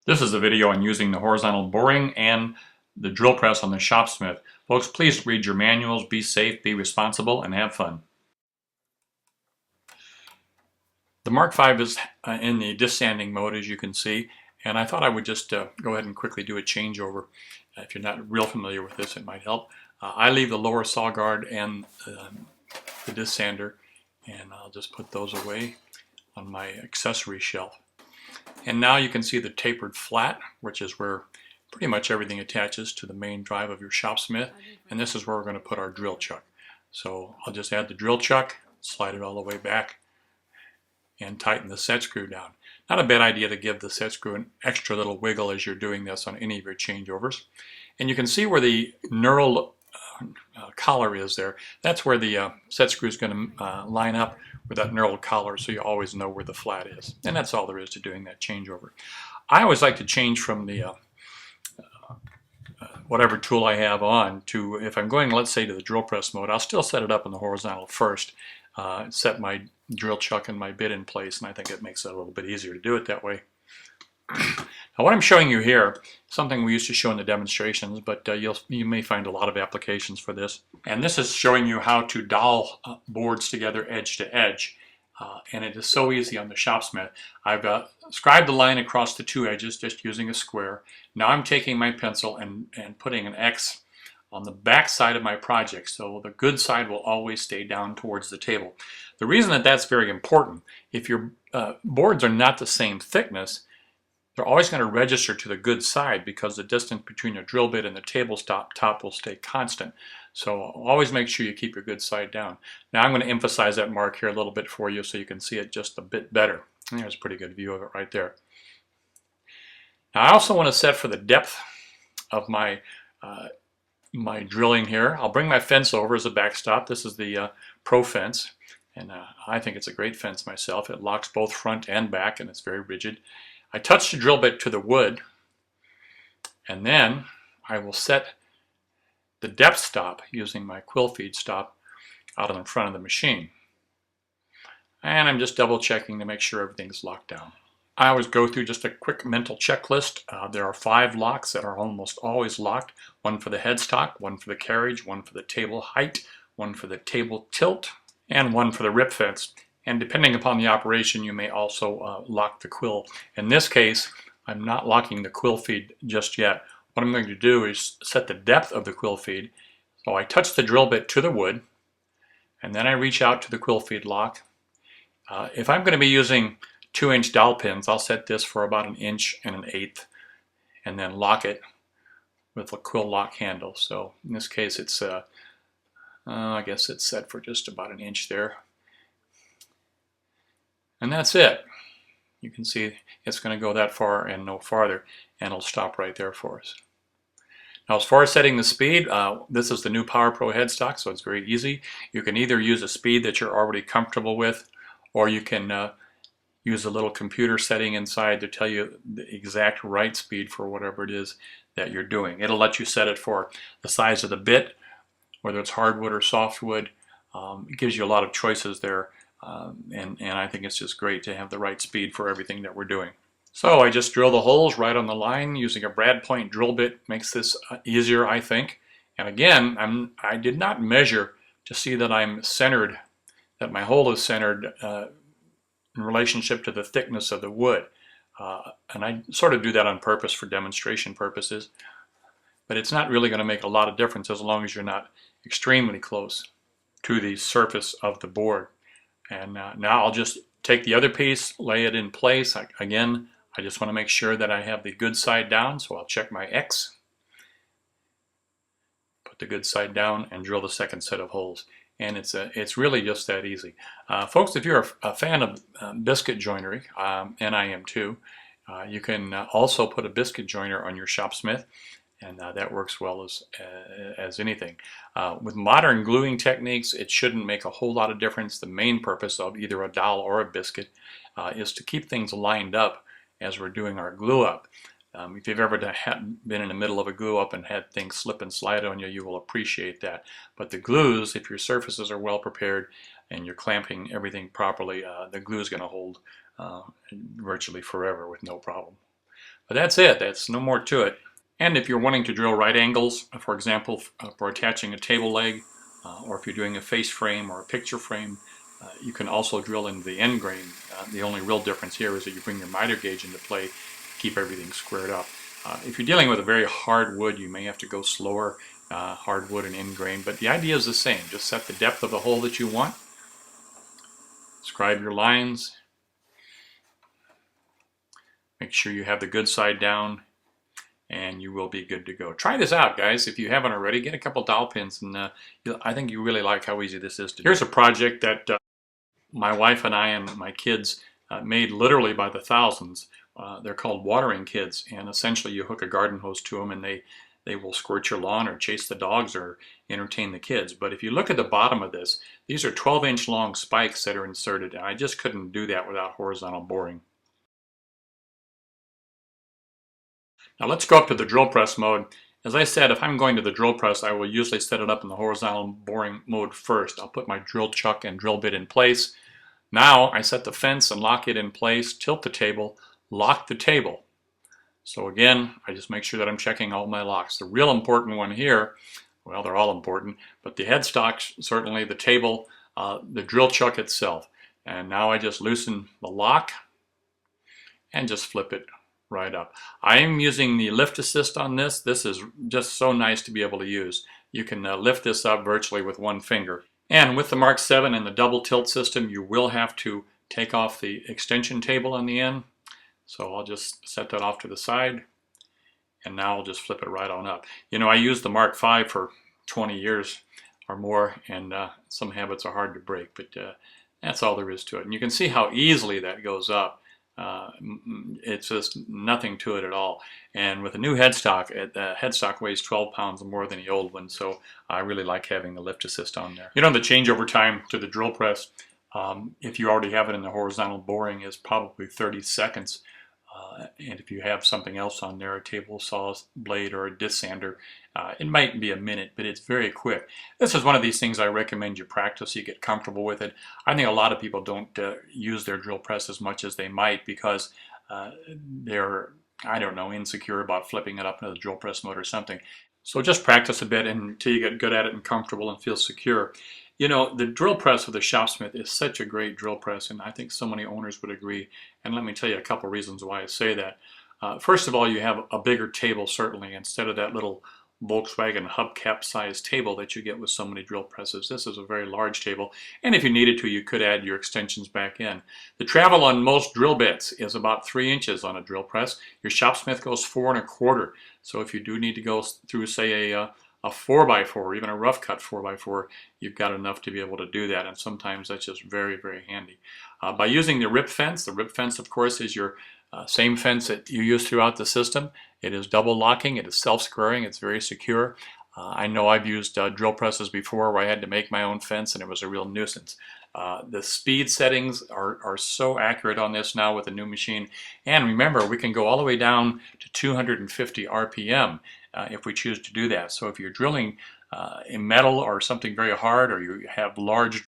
This is a video on using the horizontal boring and the drill press on the Shopsmith. Folks, please read your manuals, be safe, be responsible, and have fun. The Mark V is in the disc sanding mode, as you can see, and I thought I would just go ahead and quickly do a changeover. If you're not real familiar with this, it might help. I leave the lower saw guard and the disc sander, and I'll just put those away on my accessory shelf. And now you can see the tapered flat, which is where pretty much everything attaches to the main drive of your Shopsmith. And this is where we're going to put our drill chuck. So I'll just add the drill chuck, slide it all the way back, and tighten the set screw down. Not a bad idea to give the set screw an extra little wiggle as you're doing this on any of your changeovers. And you can see where the knurled collar is there. That's where the set screw is going to line up with that knurled collar, so you always know where the flat is. And that's all there is to doing that changeover. I always like to change from the whatever tool I have on to, if I'm going, let's say, to the drill press mode, I'll still set it up in the horizontal first, set my drill chuck and my bit in place, and I think it makes it a little bit easier to do it that way. Now what I'm showing you here, something we used to show in the demonstrations, but you may find a lot of applications for this. And this is showing you how to dowel boards together edge to edge. And it is so easy on the Shopsmith. I've scribed the line across the two edges just using a square. Now I'm taking my pencil and putting an X on the back side of my project, so the good side will always stay down towards the table. The reason that that's very important, if your boards are not the same thickness, they're always going to register to the good side because the distance between your drill bit and the tabletop will stay constant. So always make sure you keep your good side down. Now I'm going to emphasize that mark here a little bit for you so you can see it just a bit better. And there's a pretty good view of it right there. Now I also want to set for the depth of my my drilling here. I'll bring my fence over as a backstop. This is the Pro fence, and I think it's a great fence myself. It locks both front and back, and it's very rigid. I touch the drill bit to the wood, and then I will set the depth stop using my quill feed stop out in front of the machine. And I'm just double checking to make sure everything's locked down. I always go through just a quick mental checklist. There are 5 locks that are almost always locked. One for the headstock, one for the carriage, one for the table height, one for the table tilt, and one for the rip fence. And depending upon the operation, you may also lock the quill. In this case, I'm not locking the quill feed just yet. What I'm going to do is set the depth of the quill feed. So I touch the drill bit to the wood, and then I reach out to the quill feed lock. If I'm going to be using 2-inch dowel pins, I'll set this for about 1 1/8 inches, and then lock it with a quill lock handle. So in this case, it's I guess it's set for just about 1 inch there. And that's it. You can see it's going to go that far and no farther, and it'll stop right there for us. Now as far as setting the speed, this is the new Power Pro headstock, so it's very easy. You can either use a speed that you're already comfortable with, or you can use a little computer setting inside to tell you the exact right speed for whatever it is that you're doing. It'll let you set it for the size of the bit, whether it's hardwood or softwood. It gives you a lot of choices there. And I think it's just great to have the right speed for everything that we're doing. So I just drill the holes right on the line using a brad point drill bit. Makes this easier, I think. And again, I did not measure to see that I'm centered, that my hole is centered in relationship to the thickness of the wood. And I sort of do that on purpose for demonstration purposes. But it's not really going to make a lot of difference as long as you're not extremely close to the surface of the board. And now I'll just take the other piece, lay it in place. Again, I just want to make sure that I have the good side down, so I'll check my X, put the good side down, and drill the second set of holes. And it's really just that easy. Folks, if you're a fan of biscuit joinery, and I am too, you can also put a biscuit joiner on your Shopsmith, and that works well as anything. With modern gluing techniques, it shouldn't make a whole lot of difference. The main purpose of either a dowel or a biscuit is to keep things lined up as we're doing our glue up. If you've ever been in the middle of a glue up and had things slip and slide on you, you will appreciate that. But the glues, if your surfaces are well prepared and you're clamping everything properly, the glue is going to hold virtually forever with no problem. But that's it. That's no more to it. And if you're wanting to drill right angles, for example, for attaching a table leg, or if you're doing a face frame or a picture frame, you can also drill into the end grain. The only real difference here is that you bring your miter gauge into play to keep everything squared up. If you're dealing with a very hard wood, you may have to go slower, hardwood and end grain, but the idea is the same. Just set the depth of the hole that you want, scribe your lines, make sure you have the good side down, and you will be good to go. Try this out, guys. If you haven't already, get a couple dowel pins, and I think you really like how easy this is to do. Here's a project that my wife and I and my kids made literally by the thousands. They're called watering kits, and essentially you hook a garden hose to them and they will squirt your lawn or chase the dogs or entertain the kids. But if you look at the bottom of this, these are 12-inch long spikes that are inserted, and I just couldn't do that without horizontal boring. Now let's go up to the drill press mode. As I said, if I'm going to the drill press, I will usually set it up in the horizontal boring mode first. I'll put my drill chuck and drill bit in place. Now I set the fence and lock it in place, tilt the table, lock the table. So again, I just make sure that I'm checking all my locks. The real important one here, well, they're all important, but the headstock, certainly the table, the drill chuck itself. And now I just loosen the lock and just flip it right up. I am using the lift assist on this. This is just so nice to be able to use. You can lift this up virtually with one finger. And with the Mark 7 and the double tilt system, you will have to take off the extension table on the end. So I'll just set that off to the side, and now I'll just flip it right on up. You know, I used the Mark 5 for 20 years or more, and some habits are hard to break, but that's all there is to it. And you can see how easily that goes up. It's just nothing to it at all. And with the new headstock, the headstock weighs 12 pounds more than the old one, so I really like having the lift assist on there. You know, the changeover time to the drill press, if you already have it in the horizontal boring, is probably 30 seconds. And if you have something else on there, a table saw blade or a disc sander, it might be a minute, but it's very quick. This is one of these things I recommend you practice so you get comfortable with it. I think a lot of people don't use their drill press as much as they might because they're, I don't know, insecure about flipping it up into the drill press mode or something. So just practice a bit until you get good at it and comfortable and feel secure. You know, the drill press with the Shopsmith is such a great drill press, and I think so many owners would agree. And let me tell you a couple reasons why I say that. First of all, you have a bigger table, certainly, instead of that little Volkswagen hubcap size table that you get with so many drill presses. This is a very large table, and if you needed to, you could add your extensions back in. The travel on most drill bits is about 3 inches on a drill press. Your Shopsmith goes 4 1/4. So if you do need to go through, say, a 4x4 or even a rough cut 4x4, you've got enough to be able to do that, and sometimes that's just very, very handy. By using the rip fence, of course, is your same fence that you use throughout the system. It is double locking, it is self-squaring, it's very secure. I know I've used drill presses before where I had to make my own fence and it was a real nuisance. The speed settings are so accurate on this now with the new machine. And remember, we can go all the way down to 250 RPM if we choose to do that. So if you're drilling in metal or something very hard, or you have large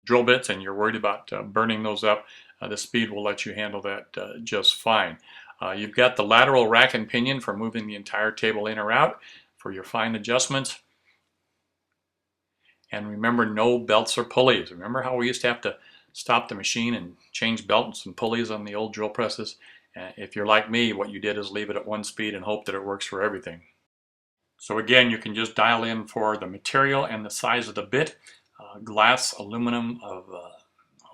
drill bits and you're worried about burning those up, the speed will let you handle that just fine. You've got the lateral rack and pinion for moving the entire table in or out for your fine adjustments. And remember, no belts or pulleys. Remember how we used to have to stop the machine and change belts and pulleys on the old drill presses? If you're like me, what you did is leave it at one speed and hope that it works for everything. So again, you can just dial in for the material and the size of the bit. Glass, aluminum, of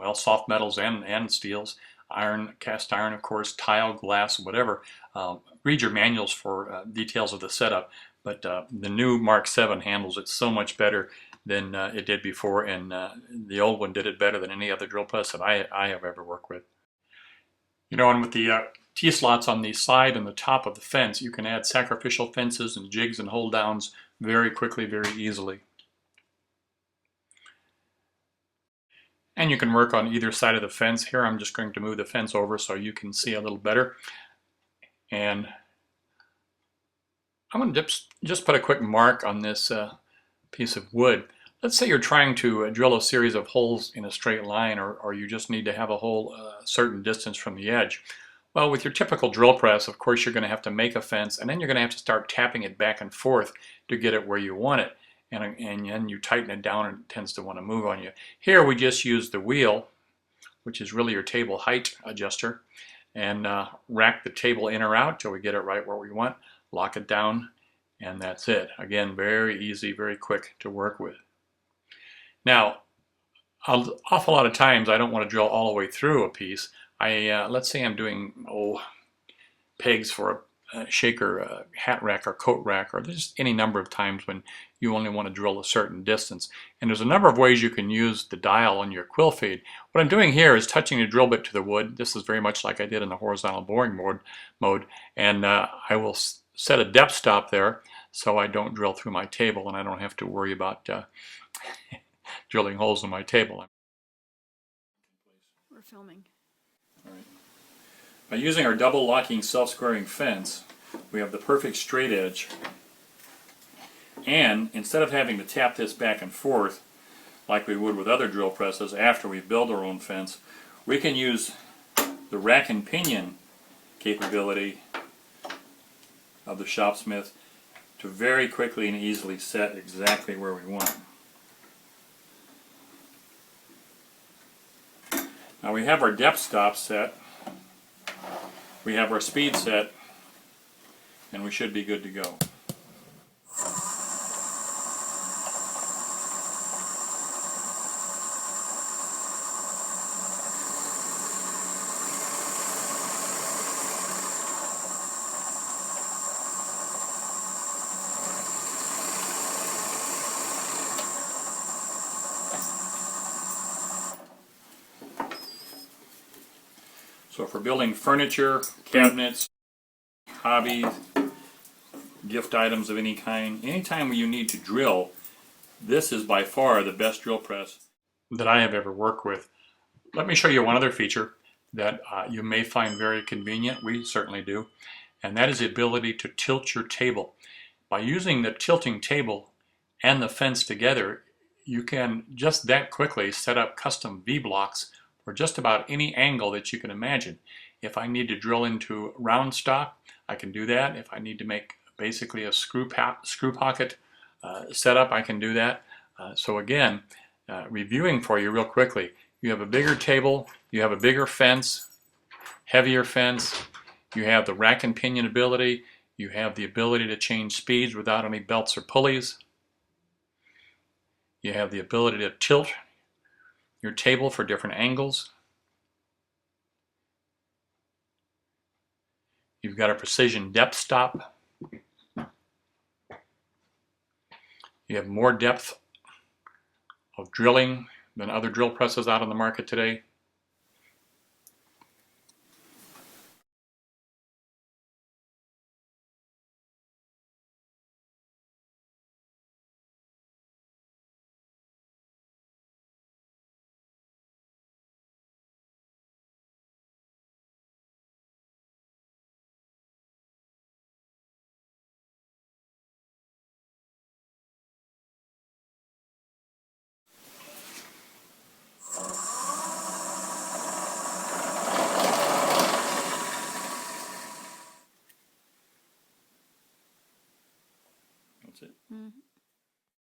well, soft metals and steels, iron, cast iron, of course, tile, glass, whatever. Read your manuals for details of the setup, but the new Mark 7 handles it so much better than it did before, and the old one did it better than any other drill press that I have ever worked with. You know, and with the T-slots on the side and the top of the fence, you can add sacrificial fences and jigs and hold downs very quickly, very easily. And you can work on either side of the fence. Here I'm just going to move the fence over so you can see a little better. And I'm going to just put a quick mark on this piece of wood. Let's say you're trying to drill a series of holes in a straight line, or you just need to have a hole a certain distance from the edge. Well, with your typical drill press, of course, you're going to have to make a fence, and then you're going to have to start tapping it back and forth to get it where you want it. And then you tighten it down and it tends to want to move on you. Here we just use the wheel, which is really your table height adjuster, and rack the table in or out till we get it right where we want, lock it down, and that's it. Again, very easy, very quick to work with. Now, an awful lot of times I don't want to drill all the way through a piece. Let's say I'm doing pegs for a shaker, a hat rack or coat rack, or there's just any number of times when you only want to drill a certain distance. And there's a number of ways you can use the dial on your quill feed. What I'm doing here is touching the drill bit to the wood. This is very much like I did in the horizontal boring mode. And I will set a depth stop there so I don't drill through my table and I don't have to worry about drilling holes in my table. We're filming. All right. By using our double locking self-squaring fence, we have the perfect straight edge, and instead of having to tap this back and forth like we would with other drill presses after we build our own fence, we can use the rack and pinion capability of the Shopsmith to very quickly and easily set exactly where we want. Now we have our depth stop set. We have our speed set, and we should be good to go. So for building furniture, cabinets, hobbies, gift items of any kind, anytime you need to drill, this is by far the best drill press that I have ever worked with. Let me show you one other feature that you may find very convenient. We certainly do. And that is the ability to tilt your table. By using the tilting table and the fence together, you can just that quickly set up custom V-blocks for just about any angle that you can imagine. If I need to drill into round stock, I can do that. If I need to make basically a screw pocket setup, I can do that. So again, reviewing for you real quickly, you have a bigger table, you have a bigger fence, heavier fence, you have the rack and pinion ability, you have the ability to change speeds without any belts or pulleys, you have the ability to tilt your table for different angles. You've got a precision depth stop. You have more depth of drilling than other drill presses out on the market today. That's it. Mm-hmm.